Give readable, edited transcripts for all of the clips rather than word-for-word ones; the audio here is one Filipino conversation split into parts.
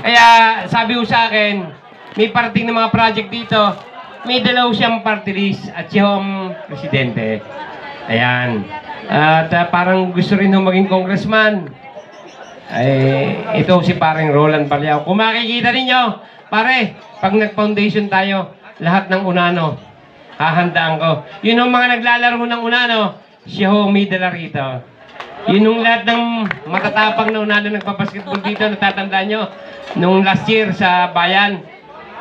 Kaya sabi ko sa akin, may parating na mga project dito, may dalaw siyang party list at siya ang presidente. Ayan. At parang gusto rin nung maging congressman. Ay, ito si parang Roland Balyaw. Kung makikita ninyo, pare, pag nag-foundation tayo, lahat ng unano, hahandaan ko. Yun ang mga naglalaro ng unano, siya ho may dala rito. Yun yung lahat ng matatapang na unano nagpabasketball dito, natatandaan nyo, nung last year sa bayan,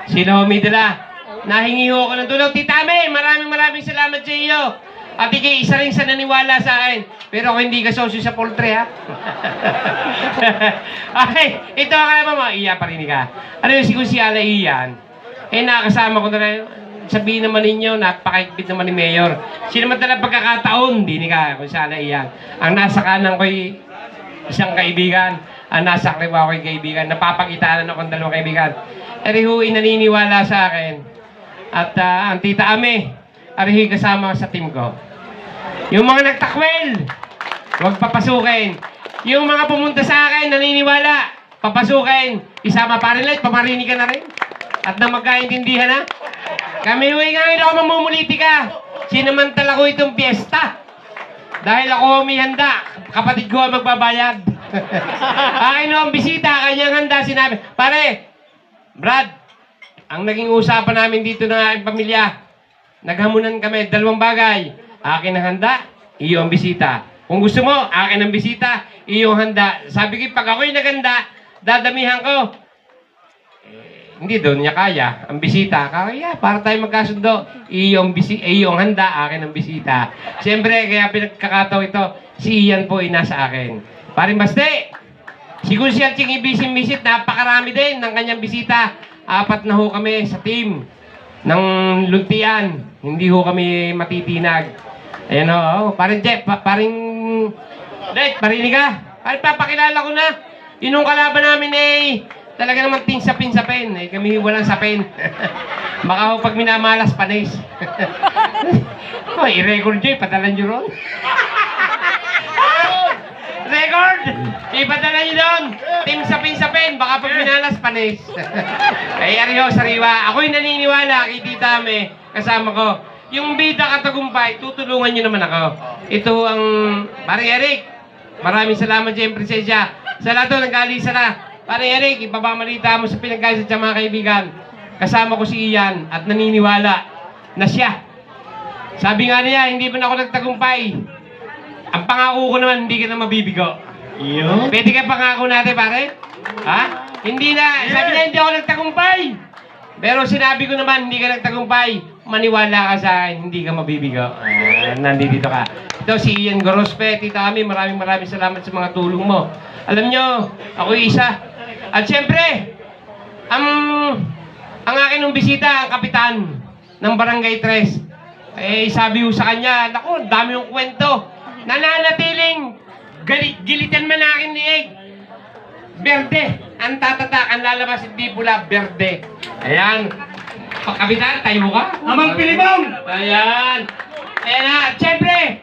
sila ho may dala. Nahingi ho ako ng tulong. Tita May, maraming salamat sa iyo. At ikay, isa rin sa naniwala sa akin. Pero ako hindi ka sosyo sa poultry, ha? Okay, ito ang alam mo, Iya parinig ka. Ano yung si Ala Iyan? Eh, nakakasama ko na rin. Sabihin naman ninyo, napakaigpit naman ni Mayor. Sino man talagang pagkakataon, di ni ka, kung si Ala Iyan. Ang nasa kanan ko'y isang kaibigan. Ang nasa kaliwa ko'y kaibigan. Napapakitaan ako ng dalawang kaibigan. Arihu'y naniniwala sa akin. At ang Tita Ame, arihu'y kasama sa team ko. Yung mga nagtakwel, huwag papasukin. Yung mga pumunta sa akin, naniniwala, papasukin. Isama pa rin lang, pamarinig ka na rin. At na magkaintindihan na. Kami huwag ngayon ako mamumulitika. Sinamantala ko itong piyesta. Dahil ako may handa, kapatid ko ang magbabayad. Akin ho ang bisita, kanyang handa, sinabi, pare, Brad, ang naging usapan namin dito ng aking pamilya, naghamunan kami, dalawang bagay. Akin ang handa, iyo ang bisita. Kung gusto mo, akin ang bisita, iyo ang handa. Sabi ko, pag ako'y naganda, dadamihan ko. Hindi doon niya kaya. Ang bisita, kaya para tayo magkasundo. Iyo ang handa, akin ang bisita. Siyempre, kaya pinagkakataw ito, si Ian po ay nasa akin. Paring Baste, siguro siya ching ibisin-bisit, napakarami din ng kanyang bisita. 4 na ho kami sa team ng Luntian. Hindi ho kami matitinag. Ayan ho, paring Jeff, paring Let, parinig ka. Paring papakilala ko na. Yun yung kalaban namin eh, talaga naman ting sapin-sapin. Eh, kami walang sapin. Baka ho pag minamalas, panis. Oh, i-record nyo, ipadalan nyo ron. Record! Ipadala nyo doon. Team sapin-sapin, baka pag minalas, panis. Ay, ariho, sariwa. Ako'y naniniwala kay Tita Ame, kasama ko. Yung bida katagumpay, tutulungan nyo naman ako. Ito ang Pare Eric. Maraming salamat dyan, Prinsesya. Sa lahat doon, nag-alisa na. Pare Eric, ipapamalita mo sa pinagkaisan sa mga kaibigan. Kasama ko si Ian at naniniwala na siya. Sabi nga niya, hindi ba na ako nagtagumpay? Ang pangako ko naman, hindi ka na mabibigo. Iyo? Pwede ka pangako natin, pare? Ha? Hindi na. Sabi niya, hindi ako nagtagumpay. Pero sinabi ko naman, hindi ka nagtagumpay. Maniwala ka sa akin, hindi ka mabibigo. Nandito ka. Ito si Ian Gorospe, Tita Ame, maraming salamat sa mga tulong mo. Alam nyo, ako'y isa. At siyempre, ang akin ng bisita, ang kapitan ng Barangay 3. Eh, sabi ko sa kanya, naku, dami yung kwento. Nananatiling, gilitan man akin liig. Berde, ang tatatak, ang lalabas, hindi pula, berde. Ayan. Pagkapitan, tayo ka. Amang Pilibong! Ayan. Ayan na. Siyempre,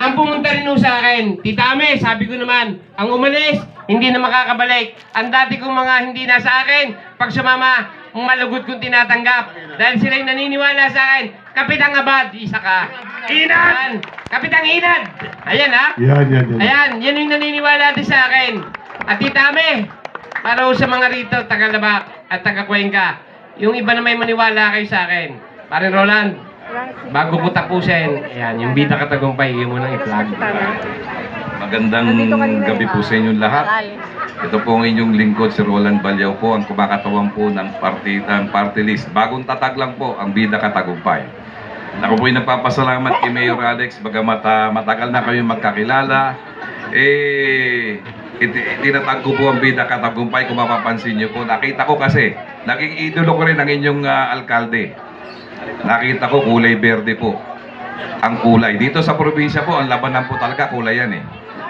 ang pumunta rin sa akin, Tita Ame, sabi ko naman, ang umalis, hindi na makakabalik. Ang dati kong mga hindi na sa akin, pag sumama, ang malugod kong tinatanggap. Dahil sila'y naniniwala sa akin, Kapitang Abad, isa ka. Inad! Kapitang Inad! Ayan ha? Yan. Ayan, yan yung naniniwala din sa akin. At Tita Ame, para sa mga rito, taga-Labak at taga-Cuenca, yung iba na may maniwala kayo sa akin. Paring Roland, bago ko tapusin, ayan, yung bida katagumpay, yung munang i-plug. Magandang gabi po sa inyong lahat. Ito po ang inyong lingkod, si Roland Balyaw po, ang kumakatawan po ng party list. Bagong tatag lang po, ang bida katagumpay. Ako po'y nagpapasalamat kay Mayor Alex, bagamat matagal na kami magkakilala. Tinatag ko po ang bida katagumpay, kung mapapansin nyo po. Nakita ko kasi, naging idolo ko rin ang inyong alkalde. Nakita ko kulay berde po ang kulay. Dito sa probinsya po, ang labanan po talaga kulay yan eh.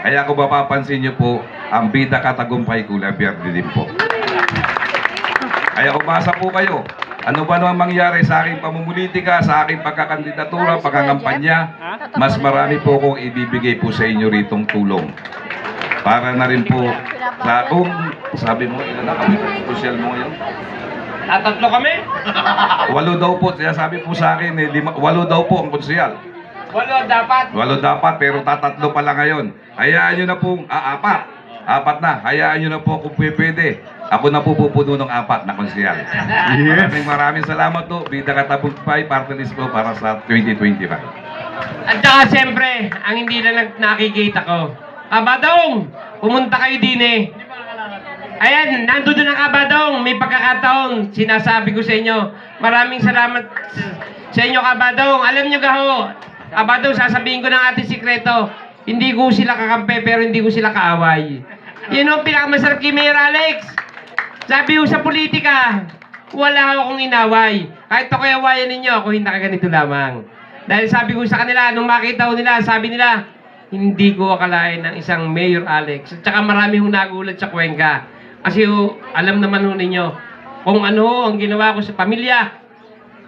Kaya kung mapapansin nyo po, ang bida katagumpay kulay berde din po. Kaya umasa po kayo. Ano ba naman mangyari sa aking pamumulitika, sa aking pagkakandidatura, pagkangampanya, mas marami po kong ibibigay po sa inyo ritong tulong. Para na rin po sa kung sabi mo ilan na kami social mo ngayon? Tatatlo kami? 8 daw po, sabi po sa akin, 8 daw po ang konsyal. 8 dapat. 8 dapat, pero tatatlo pa lang ngayon. Hayaan nyo na pong, 4 na. Hayaan nyo na po kung pwede. Ako na po pupuno ng 4 na konsyal. Maraming salamat po. Bida Katagumpay, party list po para sa 2025. At saka siyempre, ang hindi na nakikita ko. Kabadong, pumunta kayo din eh. Ayan, nandun ang Kabadong. May pagkakataon, sinasabi ko sa inyo. Maraming salamat sa inyo, Kabadong. Alam nyo gaho, Kabadong, sasabihin ko ng ating sikreto. Hindi ko sila kakampi, pero hindi ko sila kaaway. Yun ang pinakamasarap kay Mayor Alex. Sabi ko sa politika, wala akong inaway. Kahit ako'y awayan ninyo, ako hindi nakaganito lamang. Dahil sabi ko sa kanila, nung makita ko nila, sabi nila, hindi ko akalain ng isang Mayor Alex. At saka marami hong nagulat sa Cuenca. Kasi alam naman ho ninyo, kung ano ang ginawa ko sa pamilya,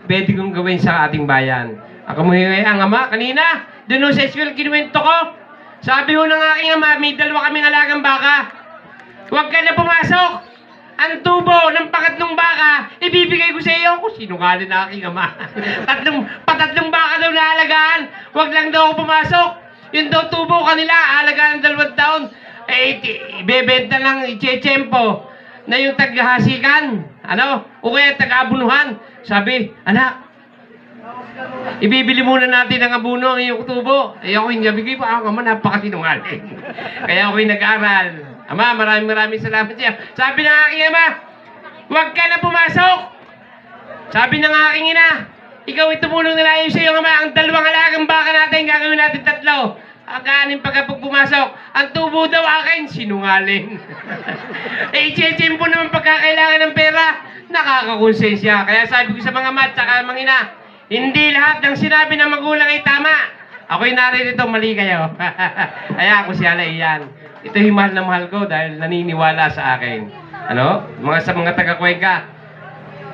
pwede kong gawin sa ating bayan. Ako mo ang ama, kanina, doon sa school, kinuwento ko. Sabi ho ng aking ama, may 2 kaming alagang baka. Huwag ka na pumasok. Ang tubo ng pangatlong baka, ibibigay ko sa iyo. Kung sinungaling na aking ama. Patatlong baka daw na alagaan. Huwag lang daw ako pumasok. Yun daw tubo kanila, alagaan ng 2 taon. Ibebenta ng ichechempo na yung taghasikan. O kaya tag-abunuhan. Sabi, anak, ibibili muna natin ang abuno ang iyong tubo. Ako hindi bigay pa. Ako naman, napakasinungaling. Kaya ako'y nag-aral. Ama, maraming salamat siya. Sabi ng aking ama, huwag ka na pumasok. Sabi ng aking ina, ikaw tumulong na lang sa iyong ama. Ang 2 alagang baka natin, gagawin natin 3. Ang pagkapag pumasok, ang tubo daw akin, sinungaling. Ichechempo naman pagkakailangan ng pera, nakakakonsensya. Kaya sabi ko sa mga mat, saka mga ina, hindi lahat ng sinabi ng magulang ay tama. Ako'y naririto, mali kayo. Kaya ako si Alay yan. Ito yung mahal na mahal ko dahil naniniwala sa akin. Sa mga taga-Cuenca,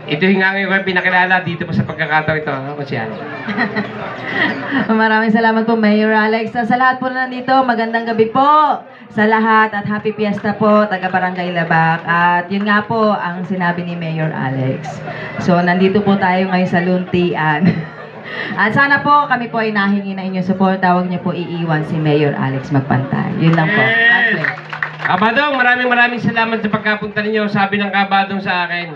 ito yung nga ngayon pinakilala dito pa sa pagkakataon ito. Ako si Alay. Maraming salamat po, Mayor Alex. Sa lahat po na nandito, magandang gabi po sa lahat at happy fiesta po, taga Barangay Labak. At yun nga po ang sinabi ni Mayor Alex. So, nandito po tayo ngayon sa Luntian. At sana po kami po ay nahingi na inyong support. Tawag niyo po iiwan si Mayor Alex Magpantay. Yun lang po. God bless. Kabadong, maraming salamat sa pagkapunta ninyo. Sabi ng Kabadong sa akin,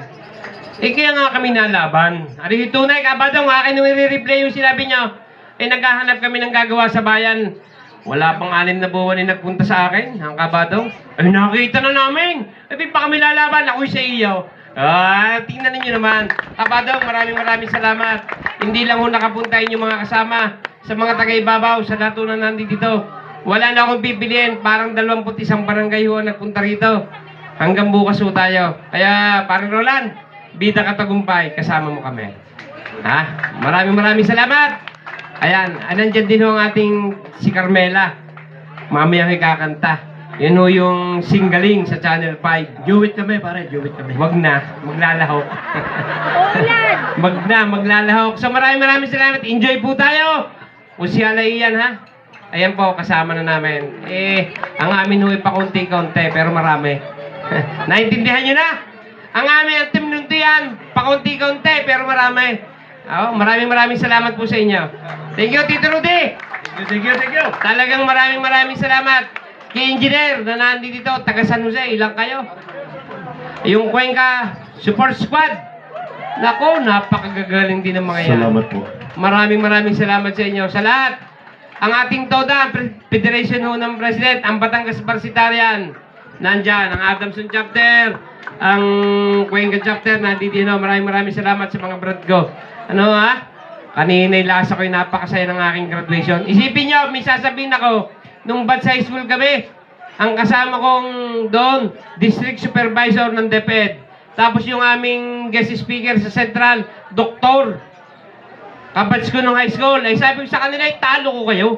kaya nga kami nalaban. Ari tunay, Kabadong, akin nung i-replay yung sinabi niyo. Naghahanap kami ng gagawa sa bayan. Wala pang 6 na buwan na nagpunta sa akin, ang Kabadong. Nakita na namin. Pa kami lalaban, ako'y sa iyo. Tingnan ninyo naman. Kabadong, maraming salamat. Hindi lang ho nakapunta yung mga kasama sa mga taga-ibabaw, sa lahat na nandito. Wala na akong pipiliin. Parang 21 barangay ho nagpunta rito. Hanggang bukas ho tayo. Kaya, parang Roland, Bida Katagumpay, kasama mo kami. Maraming salamat. Ayan, nandyan din ho ang ating si Carmela. Mamaya kakanta. Yan ho yung singgaling sa Channel 5. Juwit kami, pare. Juwit kami. Wag na, maglalahok. Maglalahok. So maraming salamat. Enjoy po tayo. Usyalay yan, ha? Ayan po, kasama na namin. Ang amin ho ay pakunti-kunti, pero marami. Naintindihan nyo na? Ang amin ang team nuntian, pakunti-kunti, pero marami. Maraming salamat po sa inyo. Thank you, Tito Rudy. Thank you. Talagang maraming salamat. Kay Engineer na nandito dito, taga San Jose, ilang kayo? Yung Cuenca Support Squad. Nako, napakagagaling din ng mga yan. Salamat po. Maraming salamat sa inyo. Sa lahat, ang ating TODA, Federation ho ng President, ang Batangas Varsitarian, nandyan, ang Adamson Chapter, ang Cuenca Chapter, nandito din ho. Maraming salamat sa mga brad ko. Kanina lasa ko yung napakasaya ng aking graduation. Isipin nyo, may sasabihin ako, nung batch high school kami, ang kasama kong doon, district supervisor ng DepEd. Tapos yung aming guest speaker sa Central, doktor. Kabatch ko nung high school. Sabi ko sa kanila, talo ko kayo.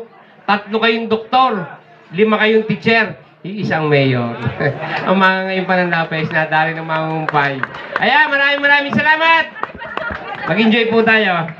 3 kayong doktor, 5 kayong teacher, isang mayor. Ang mga ngayon pananlapes, nadali ng mga mumpay. Ayan, maraming salamat. Mag-enjoy po tayo.